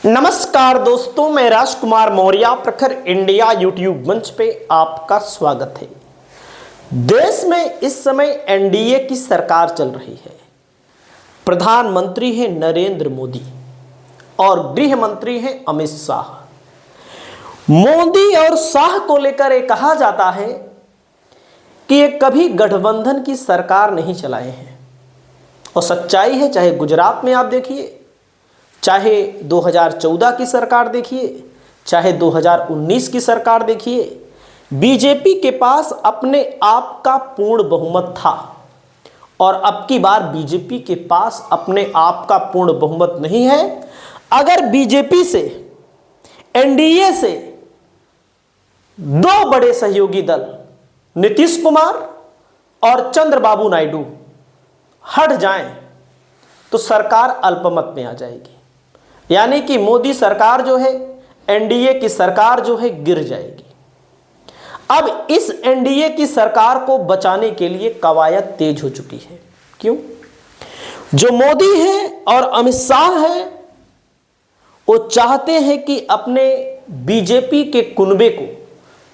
नमस्कार दोस्तों, मैं राजकुमार मौर्य प्रखर इंडिया यूट्यूब मंच पे आपका स्वागत है। देश में इस समय एनडीए की सरकार चल रही है। प्रधानमंत्री है नरेंद्र मोदी और गृह मंत्री है अमित शाह। मोदी और शाह को लेकर ये कहा जाता है कि ये कभी गठबंधन की सरकार नहीं चलाए हैं, और सच्चाई है। चाहे गुजरात में आप देखिए, चाहे 2014 की सरकार देखिए, चाहे 2019 की सरकार देखिए, बीजेपी के पास अपने आप का पूर्ण बहुमत था। और अब की बार बीजेपी के पास अपने आप का पूर्ण बहुमत नहीं है। अगर बीजेपी से, एनडीए से दो बड़े सहयोगी दल नीतीश कुमार और चंद्रबाबू नायडू हट जाएं तो सरकार अल्पमत में आ जाएगी। यानी कि मोदी सरकार जो है, एनडीए की सरकार जो है, गिर जाएगी। अब इस एनडीए की सरकार को बचाने के लिए कवायद तेज हो चुकी है। क्यों? जो मोदी है और अमित शाह है, वो चाहते हैं कि अपने बीजेपी के कुनबे को,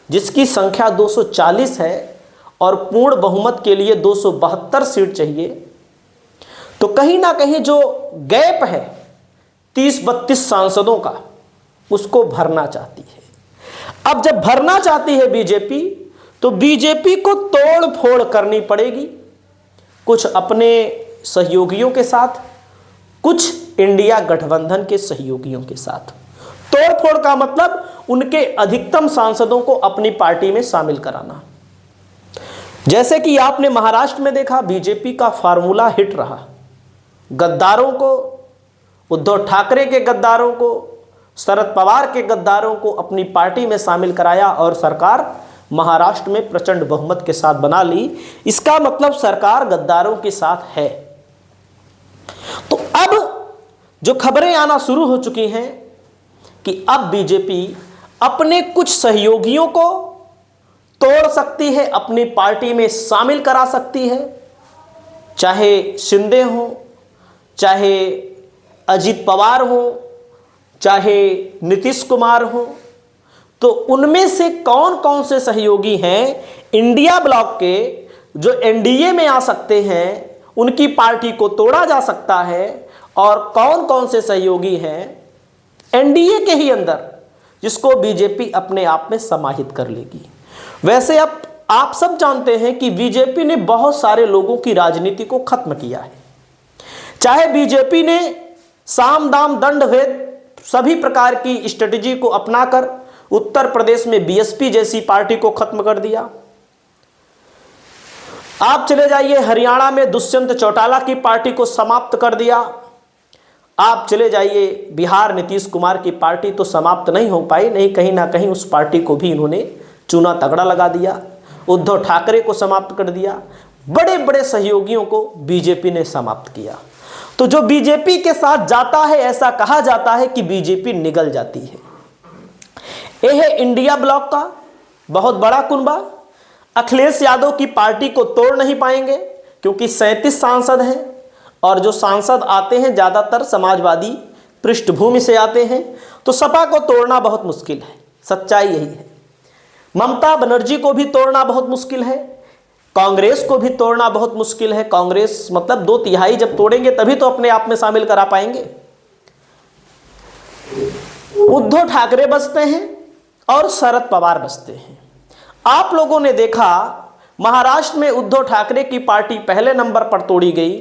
जिसकी संख्या 240 है और पूर्ण बहुमत के लिए 272 सीट चाहिए, तो कहीं ना कहीं जो गैप है 30-32 सांसदों का, उसको भरना चाहती है। अब जब भरना चाहती है बीजेपी, तो बीजेपी को तोड़ फोड़ करनी पड़ेगी, कुछ अपने सहयोगियों के साथ, कुछ इंडिया गठबंधन के सहयोगियों के साथ। तोड़ फोड़ का मतलब उनके अधिकतम सांसदों को अपनी पार्टी में शामिल कराना। जैसे कि आपने महाराष्ट्र में देखा, बीजेपी का फार्मूला हिट रहा। गद्दारों को, उद्धव ठाकरे के गद्दारों को, शरद पवार के गद्दारों को अपनी पार्टी में शामिल कराया और सरकार महाराष्ट्र में प्रचंड बहुमत के साथ बना ली। इसका मतलब सरकार गद्दारों के साथ है। तो अब जो खबरें आना शुरू हो चुकी हैं कि अब बीजेपी अपने कुछ सहयोगियों को तोड़ सकती है, अपनी पार्टी में शामिल करा सकती है। चाहे शिंदे हो, चाहे अजीत पवार हो, चाहे नीतीश कुमार हो, तो उनमें से कौन कौन से सहयोगी हैं इंडिया ब्लॉक के जो एनडीए में आ सकते हैं, उनकी पार्टी को तोड़ा जा सकता है, और कौन कौन से सहयोगी हैं एनडीए के ही अंदर जिसको बीजेपी अपने आप में समाहित कर लेगी। वैसे अब आप सब जानते हैं कि बीजेपी ने बहुत सारे लोगों की राजनीति को खत्म किया है। चाहे बीजेपी ने साम दाम दंड भेद सभी प्रकार की स्ट्रेटेजी को अपनाकर उत्तर प्रदेश में बीएसपी जैसी पार्टी को खत्म कर दिया। आप चले जाइए हरियाणा में दुष्यंत चौटाला की पार्टी को समाप्त कर दिया। आप चले जाइए बिहार, नीतीश कुमार की पार्टी तो समाप्त नहीं हो पाई, नहीं कहीं ना कहीं उस पार्टी को भी इन्होंने चूना तगड़ा लगा दिया। उद्धव ठाकरे को समाप्त कर दिया। बड़े बड़े सहयोगियों को बीजेपी ने समाप्त किया। तो जो बीजेपी के साथ जाता है, ऐसा कहा जाता है कि बीजेपी निगल जाती है। यह है इंडिया ब्लॉक का बहुत बड़ा कुनबा। अखिलेश यादव की पार्टी को तोड़ नहीं पाएंगे क्योंकि 37 सांसद हैं, और जो सांसद आते हैं ज़्यादातर समाजवादी पृष्ठभूमि से आते हैं, तो सपा को तोड़ना बहुत मुश्किल है। सच्चाई यही है। ममता बनर्जी को भी तोड़ना बहुत मुश्किल है, कांग्रेस को भी तोड़ना बहुत मुश्किल है। कांग्रेस मतलब 2/3 जब तोड़ेंगे तभी तो अपने आप में शामिल करा पाएंगे। उद्धव ठाकरे बचते हैं और शरद पवार बचते हैं। आप लोगों ने देखा महाराष्ट्र में उद्धव ठाकरे की पार्टी पहले नंबर पर तोड़ी गई,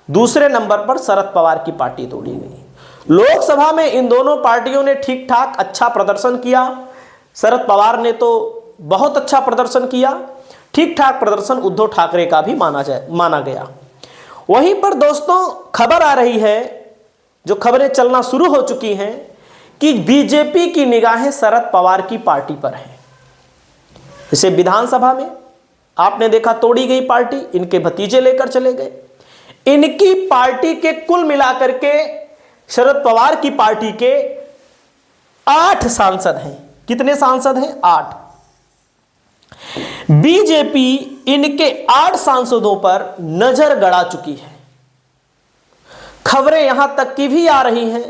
दूसरे नंबर पर शरद पवार की पार्टी तोड़ी गई। लोकसभा में इन दोनों पार्टियों ने ठीक ठाक अच्छा प्रदर्शन किया। शरद पवार ने तो बहुत अच्छा प्रदर्शन किया। ठीक ठाक प्रदर्शन उद्धव ठाकरे का भी माना गया। वहीं पर दोस्तों खबर आ रही है, जो खबरें चलना शुरू हो चुकी हैं, कि बीजेपी की निगाहें शरद पवार की पार्टी पर हैं। जैसे विधानसभा में आपने देखा तोड़ी गई पार्टी, इनके भतीजे लेकर चले गए। इनकी पार्टी के कुल मिलाकर के शरद पवार की पार्टी के 8 सांसद हैं। कितने सांसद हैं? 8। बीजेपी इनके 8 सांसदों पर नजर गड़ा चुकी है। खबरें यहां तक की भी आ रही हैं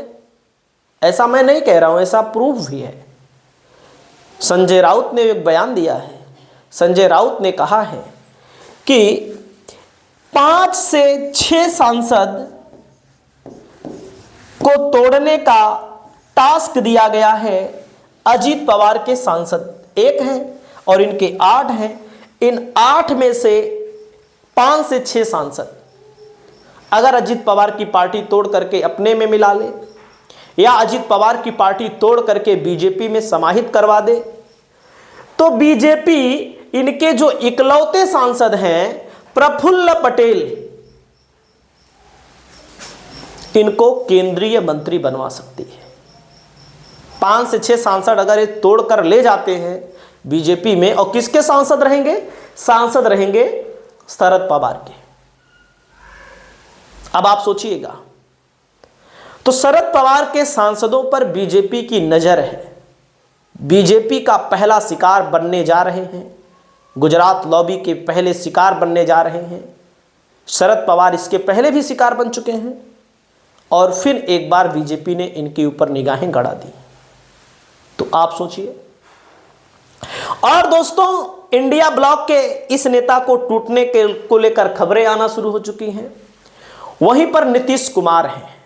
ऐसा मैं नहीं कह रहा हूं, ऐसा प्रूफ भी है। संजय राउत ने एक बयान दिया है। संजय राउत ने कहा है कि 5 से 6 सांसद को तोड़ने का टास्क दिया गया है। अजीत पवार के सांसद 1 हैं और इनके 8 हैं। इन 8 में से 5 से 6 सांसद अगर अजीत पवार की पार्टी तोड़ करके अपने में मिला ले या अजीत पवार की पार्टी तोड़ करके बीजेपी में समाहित करवा दे, तो बीजेपी इनके जो इकलौते सांसद हैं प्रफुल्ल पटेल, इनको केंद्रीय मंत्री बनवा सकती है। 5 से 6 सांसद अगर ये तोड़कर ले जाते हैं बीजेपी में, और किसके सांसद रहेंगे? सांसद रहेंगे शरद पवार के। अब आप सोचिएगा, तो शरद पवार के सांसदों पर बीजेपी की नजर है। बीजेपी का पहला शिकार बनने जा रहे हैं, गुजरात लॉबी के पहले शिकार बनने जा रहे हैं। शरद पवार इसके पहले भी शिकार बन चुके हैं और फिर एक बार बीजेपी ने इनके ऊपर निगाहें गड़ा दी। तो आप सोचिए। और दोस्तों, इंडिया ब्लॉक के इस नेता को टूटने के को लेकर खबरें आना शुरू हो चुकी हैं। वहीं पर नीतीश कुमार हैं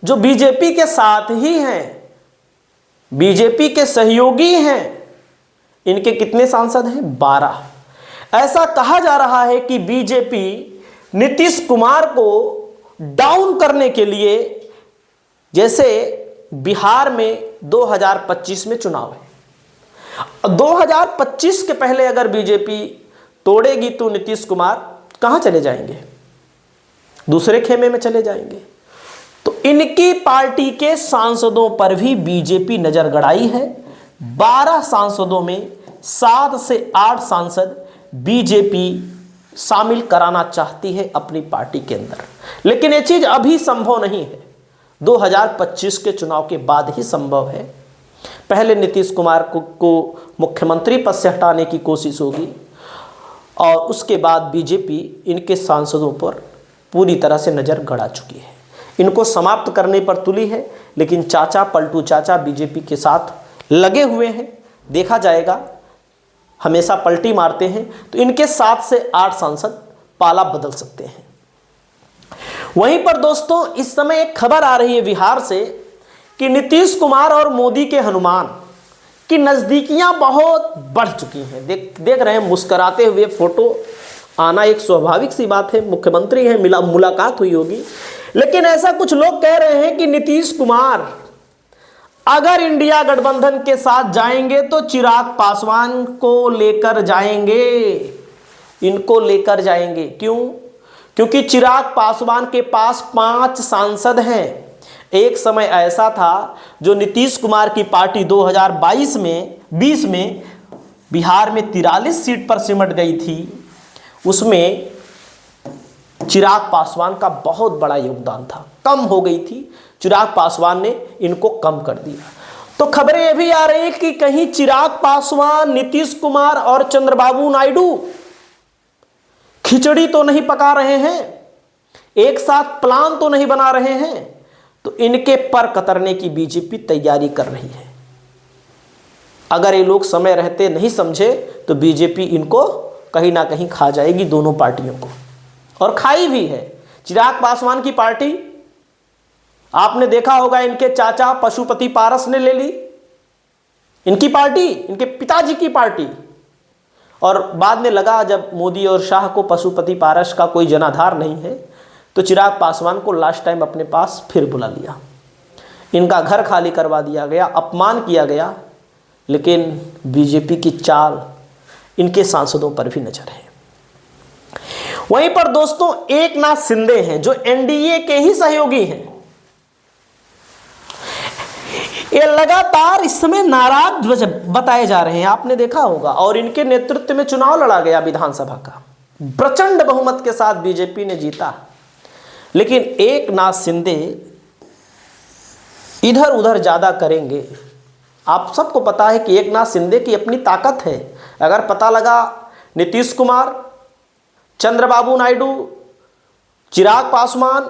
जो बीजेपी के साथ ही हैं, बीजेपी के सहयोगी हैं। इनके कितने सांसद हैं? 12। ऐसा कहा जा रहा है कि बीजेपी नीतीश कुमार को डाउन करने के लिए, जैसे बिहार में 2025 में चुनाव है, 2025 के पहले अगर बीजेपी तोड़ेगी तो नीतीश कुमार कहां चले जाएंगे? दूसरे खेमे में चले जाएंगे। तो इनकी पार्टी के सांसदों पर भी बीजेपी नजर गड़ाई है। 12 सांसदों में 7 से 8 सांसद बीजेपी शामिल कराना चाहती है अपनी पार्टी के अंदर, लेकिन यह चीज अभी संभव नहीं है। 2025 के चुनाव के बाद ही संभव है। पहले नीतीश कुमार को मुख्यमंत्री पद से हटाने की कोशिश होगी और उसके बाद बीजेपी इनके सांसदों पर पूरी तरह से नजर गड़ा चुकी है। इनको समाप्त करने पर तुली है, लेकिन चाचा पलटू चाचा बीजेपी के साथ लगे हुए हैं। देखा जाएगा, हमेशा पलटी मारते हैं, तो इनके 7 से 8 सांसद पाला बदल सकते हैं। वहीं पर दोस्तों, इस समय एक खबर आ रही है बिहार से कि नीतीश कुमार और मोदी के हनुमान की नजदीकियां बहुत बढ़ चुकी हैं। देख रहे हैं, मुस्कुराते हुए फोटो आना एक स्वाभाविक सी बात है। मुख्यमंत्री है, मुलाकात हुई होगी। लेकिन ऐसा कुछ लोग कह रहे हैं कि नीतीश कुमार अगर इंडिया गठबंधन के साथ जाएंगे तो चिराग पासवान को लेकर जाएंगे, इनको लेकर जाएंगे। क्यों? क्योंकि चिराग पासवान के पास 5 सांसद हैं। एक समय ऐसा था जो नीतीश कुमार की पार्टी 2022 में 20 में बिहार में 43 सीट पर सिमट गई थी, उसमें चिराग पासवान का बहुत बड़ा योगदान था। कम हो गई थी, चिराग पासवान ने इनको कम कर दिया। तो खबरें ये भी आ रही हैं कि कहीं चिराग पासवान, नीतीश कुमार और चंद्रबाबू नायडू खिचड़ी तो नहीं पका रहे हैं, एक साथ प्लान तो नहीं बना रहे हैं। तो इनके पर कतरने की बीजेपी तैयारी कर रही है। अगर ये लोग समय रहते नहीं समझे तो बीजेपी इनको कहीं ना कहीं खा जाएगी, दोनों पार्टियों को, और खाई भी है। चिराग पासवान की पार्टी आपने देखा होगा, इनके चाचा पशुपति पारस ने ले ली इनकी पार्टी, इनके पिताजी की पार्टी। और बाद में लगा जब मोदी और शाह को पशुपति पारस का कोई जनाधार नहीं है, तो चिराग पासवान को लास्ट टाइम अपने पास फिर बुला लिया। इनका घर खाली करवा दिया गया, अपमान किया गया। लेकिन बीजेपी की चाल इनके सांसदों पर भी नजर है। वहीं पर दोस्तों, एकनाथ शिंदे हैं जो एनडीए के ही सहयोगी हैं। ये लगातार इस समय नाराज बताए जा रहे हैं, आपने देखा होगा। और इनके नेतृत्व में चुनाव लड़ा गया विधानसभा का, प्रचंड बहुमत के साथ बीजेपी ने जीता। लेकिन एकनाथ शिंदे इधर उधर ज्यादा करेंगे। आप सबको पता है कि एकनाथ शिंदे की अपनी ताकत है। अगर पता लगा नीतीश कुमार, चंद्रबाबू नायडू, चिराग पासवान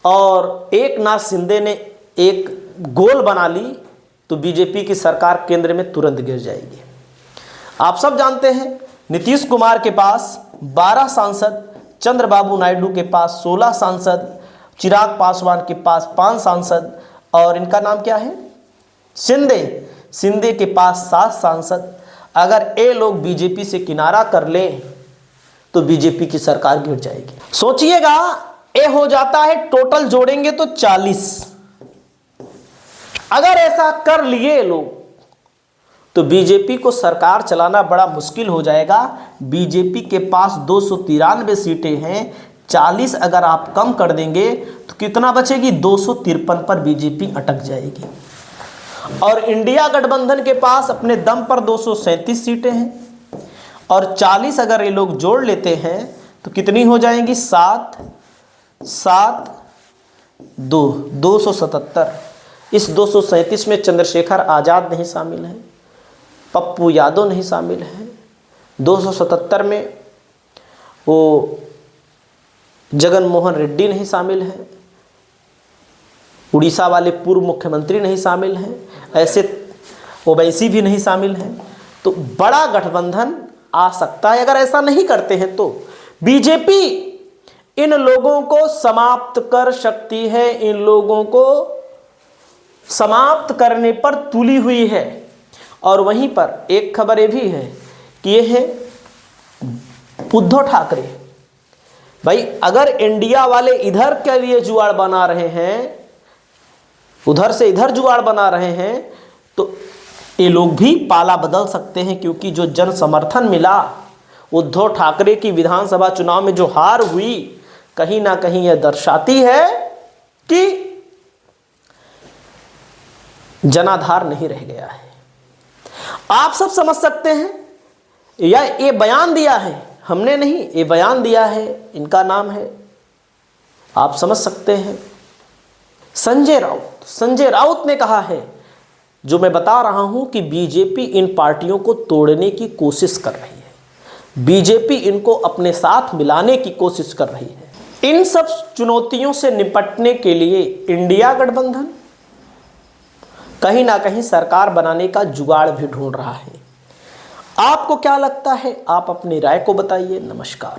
और एकनाथ शिंदे ने एक गोल बना ली तो बीजेपी की सरकार केंद्र में तुरंत गिर जाएगी। आप सब जानते हैं नीतीश कुमार के पास 12 सांसद, चंद्रबाबू नायडू के पास 16 सांसद, चिराग पासवान के पास 5 सांसद और इनका नाम क्या है, शिंदे के पास 7 सांसद। अगर ये लोग बीजेपी से किनारा कर ले तो बीजेपी की सरकार गिर जाएगी। सोचिएगा, ये हो जाता है टोटल जोड़ेंगे तो 40। अगर ऐसा कर लिए लोग तो बीजेपी को सरकार चलाना बड़ा मुश्किल हो जाएगा। बीजेपी के पास 293 सीटें हैं, 40 अगर आप कम कर देंगे तो कितना बचेगी, 253 पर बीजेपी अटक जाएगी। और इंडिया गठबंधन के पास अपने दम पर 237 सीटें हैं और 40 अगर ये लोग जोड़ लेते हैं तो कितनी हो जाएंगी, 277। इस 237 में चंद्रशेखर आज़ाद नहीं शामिल है, पप्पू यादव नहीं शामिल है। 277 में वो जगन मोहन रेड्डी नहीं शामिल है, उड़ीसा वाले पूर्व मुख्यमंत्री नहीं शामिल हैं, ऐसे ओवैसी भी नहीं शामिल हैं। तो बड़ा गठबंधन आ सकता है। अगर ऐसा नहीं करते हैं तो बीजेपी इन लोगों को समाप्त कर सकती है, इन लोगों को समाप्त करने पर तुली हुई है। और वहीं पर एक खबर ये भी है कि ये है उद्धव ठाकरे। भाई अगर इंडिया वाले इधर के लिए जुगाड़ बना रहे हैं, उधर से इधर जुगाड़ बना रहे हैं, तो ये लोग भी पाला बदल सकते हैं। क्योंकि जो जन समर्थन मिला उद्धव ठाकरे की विधानसभा चुनाव में, जो हार हुई, कहीं ना कहीं यह दर्शाती है कि जनाधार नहीं रह गया है। आप सब समझ सकते हैं, या ये बयान दिया है, हमने नहीं, ये बयान दिया है, इनका नाम है, आप समझ सकते हैं, संजय राउत ने कहा है, जो मैं बता रहा हूं कि बीजेपी इन पार्टियों को तोड़ने की कोशिश कर रही है, बीजेपी इनको अपने साथ मिलाने की कोशिश कर रही है। इन सब चुनौतियों से निपटने के लिए इंडिया गठबंधन कहीं ना कहीं सरकार बनाने का जुगाड़ भी ढूंढ रहा है। आपको क्या लगता है? आप अपनी राय को बताइए। नमस्कार।